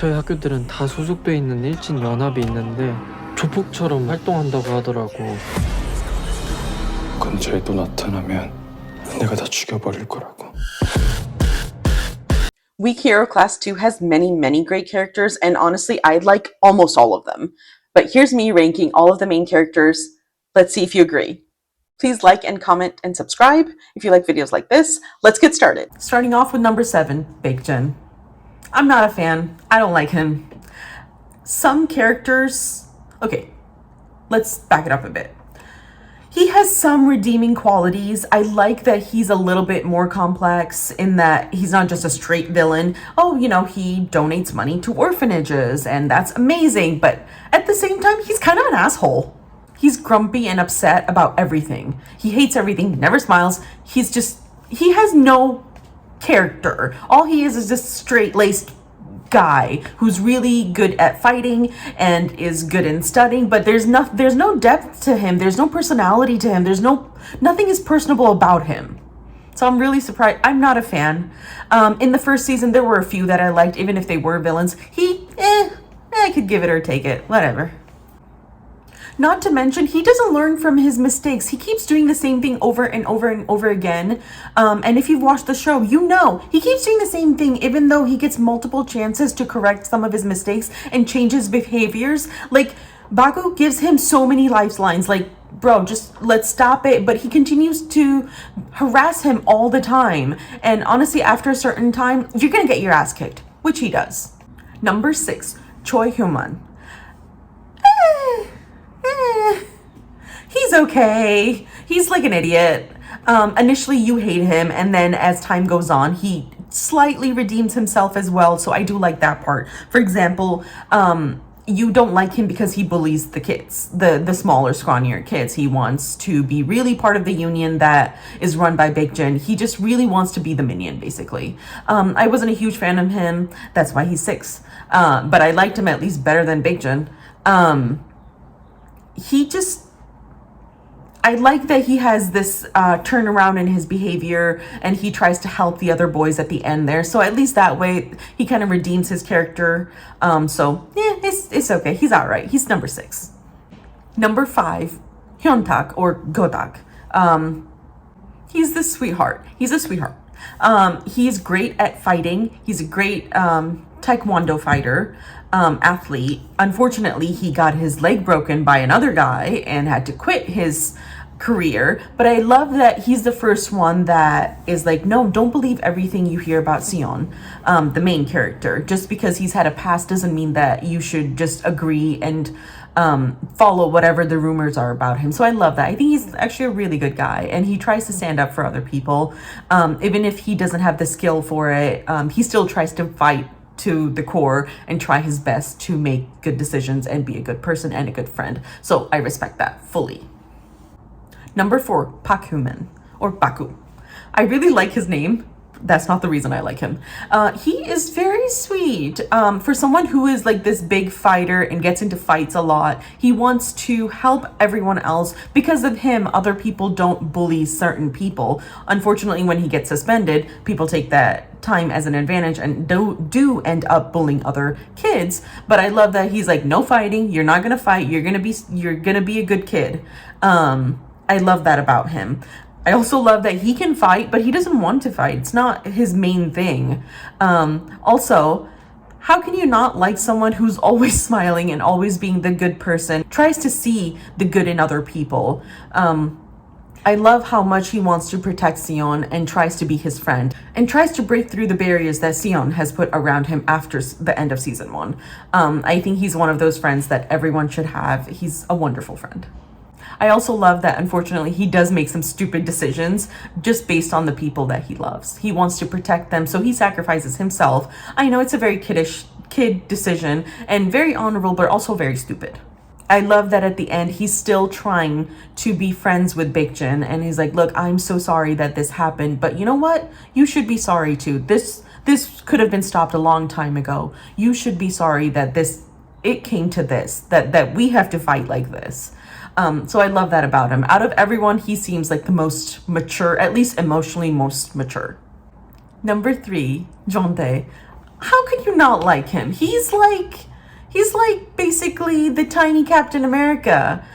저희 학교들은 다 소속돼 있는 일진 연합이 있는데 조폭처럼 활동한다고 하더라고. 근처에 또 나타나면 내가 다 죽여버릴 거라고. Weak Hero Class 2 has many great characters, and honestly, I like almost all of them. But here's me ranking all of the main characters. Let's see if you agree. Please like and comment and subscribe if you like videos like this. Let's get started. Starting off with number 7, Baekjun. I'm not a fan. I don't like him. Some characters... Okay, let's back it up a bit. He has some redeeming qualities. I like that he's a little bit more complex in that he's not just a straight villain. Oh, you know, he donates money to orphanages and that's amazing. But at the same time, he's kind of an asshole. He's grumpy and upset about everything. He hates everything, never smiles. He has no character. All he is this straight-laced guy who's really good at fighting and is good in studying, but there's no depth to him. There's no personality to him. Nothing is personable about him. So I'm really surprised. I'm not a fan. In the first season, there were a few that I liked, even if they were villains. I could give it or take it, whatever. Not to mention, he doesn't learn from his mistakes. He keeps doing the same thing over and over and over again. And if you've watched the show, you know he keeps doing the same thing even though he gets multiple chances to correct some of his mistakes and change his behaviors. Like, Baku gives him so many lifelines. Like, bro, just let's stop it. But he continues to harass him all the time. And honestly, after a certain time, you're gonna get your ass kicked, which he does. Number 6, Choi Min-young. He's okay. He's like an idiot. Initially you hate him, and then as time goes on, he slightly redeems himself as well. So I do like that part. For example, you don't like him because he bullies the kids, the smaller, scrawnier kids. He wants to be really part of the union that is run by Baekjun. He just really wants to be the minion, basically. I wasn't a huge fan of him. That's why he's 6. But I liked him at least better than Baekjun. I like that he has this turnaround in his behavior and he tries to help the other boys at the end there. So at least that way he kind of redeems his character. It's okay. He's all right. He's number 6. Number 5, Hyun-tak or Godak. He's the sweetheart. He's a sweetheart. He's great at fighting. He's a great taekwondo fighter. Athlete. Unfortunately, he got his leg broken by another guy and had to quit his career. But I love that he's the first one that is like, no, don't believe everything you hear about Se-eun, the main character. Just because he's had a past doesn't mean that you should just agree and follow whatever the rumors are about him. So I love that. I think he's actually a really good guy, and he tries to stand up for other people. Even if he doesn't have the skill for it, he still tries to fight to the core and try his best to make good decisions and be a good person and a good friend. So I respect that fully. Number 4, Park Hoo-min or Baku. I really like his name. That's not the reason I like him. He is very sweet. For someone who is like this big fighter and gets into fights a lot, he wants to help everyone else. Because of him, other people don't bully certain people. Unfortunately, when he gets suspended, people take that time as an advantage and do end up bullying other kids. But I love that he's like, no fighting. You're not gonna fight. You're gonna be a good kid. I love that about him. I also love that he can fight, but he doesn't want to fight. It's not his main thing. Also, how can you not like someone who's always smiling and always being the good person, tries to see the good in other people? I love how much he wants to protect Se-eun and tries to be his friend and tries to break through the barriers that Se-eun has put around him after the end of season 1. I think he's one of those friends that everyone should have. He's a wonderful friend. I also love that, unfortunately, he does make some stupid decisions just based on the people that he loves. He wants to protect them, so he sacrifices himself. I know it's a very kid decision and very honorable, but also very stupid. I love that at the end, he's still trying to be friends with Baekjun, and he's like, look, I'm so sorry that this happened, but you know what? You should be sorry too. This could have been stopped a long time ago. You should be sorry that it came to this, that we have to fight like this. So I love that about him. Out of everyone, he seems like the most mature, at least emotionally most mature. Number 3, Jun-tae. how could you not like him? He's like basically the tiny Captain America.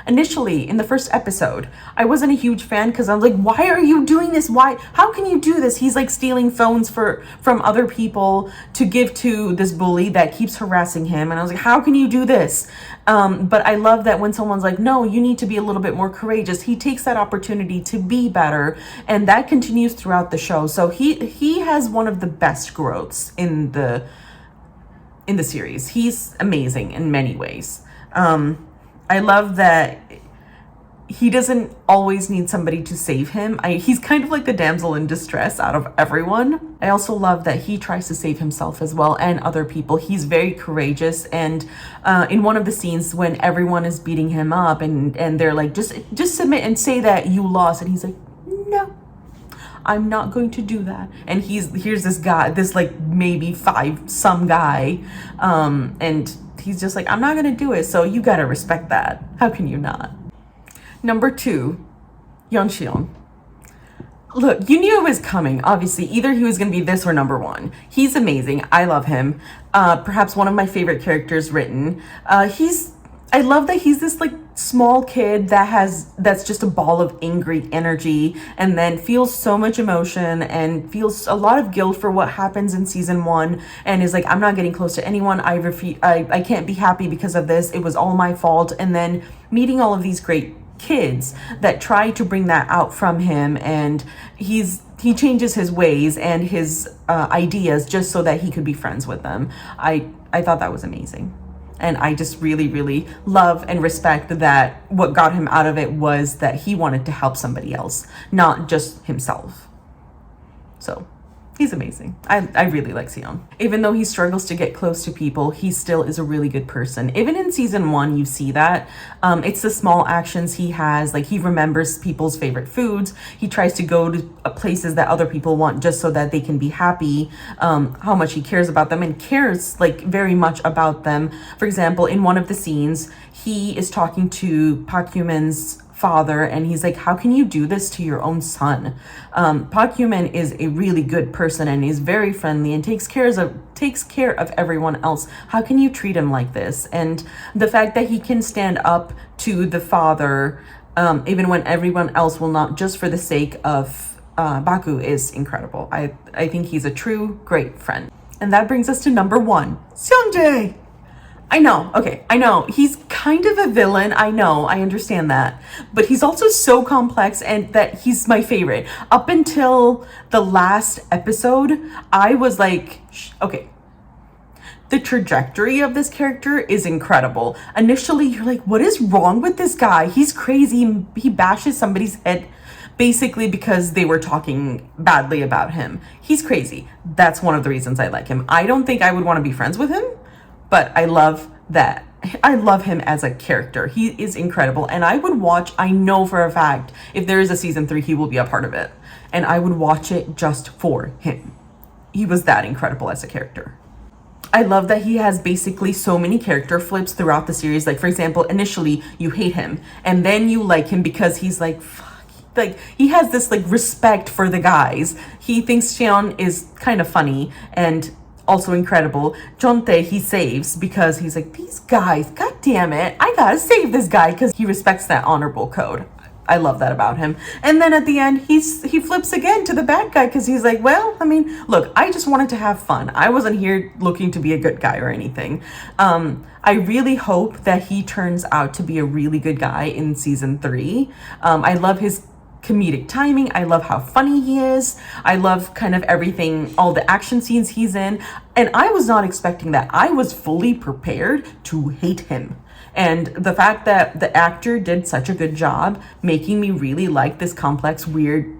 Initially, in the first episode, I wasn't a huge fan because I was like, why are you doing this? How can you do this? He's like stealing phones from other people to give to this bully that keeps harassing him. And I was like, how can you do this? But I love that when someone's like, no, you need to be a little bit more courageous, he takes that opportunity to be better. And that continues throughout the show. So he has one of the best growths in the series. He's amazing in many ways. I love that he doesn't always need somebody to save him. He's kind of like the damsel in distress out of everyone. I also love that he tries to save himself as well and other people. He's very courageous. And in one of the scenes when everyone is beating him up and they're like, just submit and say that you lost. And he's like, no, I'm not going to do that. And here's this guy, this like maybe some guy. And he's just like, I'm not going to do it. So you got to respect that. How can you not? Number 2, Yeon Si-eun. Look, you knew it was coming. Obviously, either he was going to be this or number 1. He's amazing. I love him. Perhaps one of my favorite characters written. I love that he's this like small kid that's just a ball of angry energy and then feels so much emotion and feels a lot of guilt for what happens in season 1 and is like, I'm not getting close to anyone. I can't be happy because of this. It was all my fault. And then meeting all of these great kids that try to bring that out from him, and he changes his ways and his ideas just so that he could be friends with them. I thought that was amazing. And I just really, really love and respect that what got him out of it was that he wanted to help somebody else, not just himself. So he's amazing. I really like Si-eun. Even though he struggles to get close to people, he still is a really good person. Even in season 1, you see that. It's the small actions he has. Like, he remembers people's favorite foods. He tries to go to places that other people want just so that they can be happy. How much he cares about them and cares like very much about them. For example, in one of the scenes, he is talking to Park Hyo-min's father and he's like, how can you do this to your own son? Park Hyo-min is a really good person and is very friendly and takes care of everyone else. How can you treat him like this? And the fact that he can stand up to the father even when everyone else will not, just for the sake of Baku, is incredible. I think he's a true great friend. And that brings us to number 1, Seung-jae. I know. He's kind of a villain. I know. I understand that. But he's also so complex and that he's my favorite. Up until the last episode, I was like, okay. The trajectory of this character is incredible. Initially, you're like, what is wrong with this guy? He's crazy. He bashes somebody's head basically because they were talking badly about him. He's crazy. That's one of the reasons I like him. I don't think I would want to be friends with him. But I love that. I love him as a character. He is incredible. And I would watch, I know for a fact, if there is a season 3, he will be a part of it. And I would watch it just for him. He was that incredible as a character. I love that he has basically so many character flips throughout the series. Like, for example, initially you hate him and then you like him because he's like, fuck. Like, he has this like respect for the guys. He thinks Si-eun is kind of funny and also incredible. Jun-tae he saves because he's like, these guys, god damn it, I gotta save this guy, because he respects that honorable code. I love that about him. And then at the end, he flips again to the bad guy because he's like, well, I mean, look, I just wanted to have fun. I wasn't here looking to be a good guy or anything. I really hope that he turns out to be a really good guy in season 3. I love his comedic timing. I love how funny he is. I love kind of everything, all the action scenes he's in. And I was not expecting that. I was fully prepared to hate him. And the fact that the actor did such a good job making me really like this complex, weird,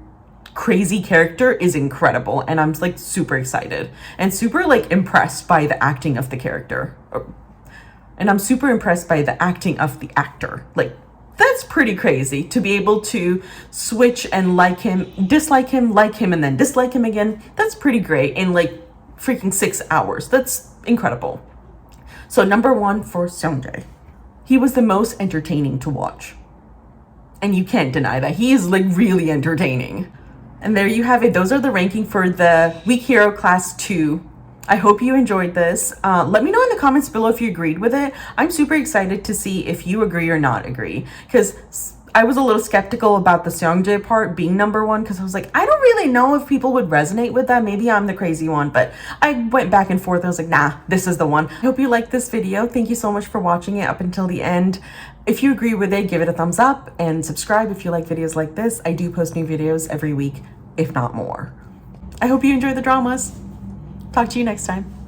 crazy character is incredible. And I'm like super excited and super like impressed by the acting of the character. And I'm super impressed by the acting of the actor. Like, that's pretty crazy to be able to switch and like him, like him, and then dislike him again. That's pretty great in like freaking 6 hours. That's incredible. So number 1 for Seung-jae. He was the most entertaining to watch. And you can't deny that. He is like really entertaining. And there you have it. Those are the ranking for the Weak Hero Class 2 I hope you enjoyed this. Let me know in the comments below if you agreed with it. I'm super excited to see if you agree or not agree, because I was a little skeptical about the Seong-jae part being number one, because I was like, I don't really know if people would resonate with that. Maybe I'm the crazy one, but I went back and forth and I was like, nah, this is the one. I hope you liked this video. Thank you so much for watching it up until the end. If you agree with it, give it a thumbs up and subscribe if you like videos like this. I do post new videos every week, if not more. I hope you enjoy the dramas. Talk to you next time.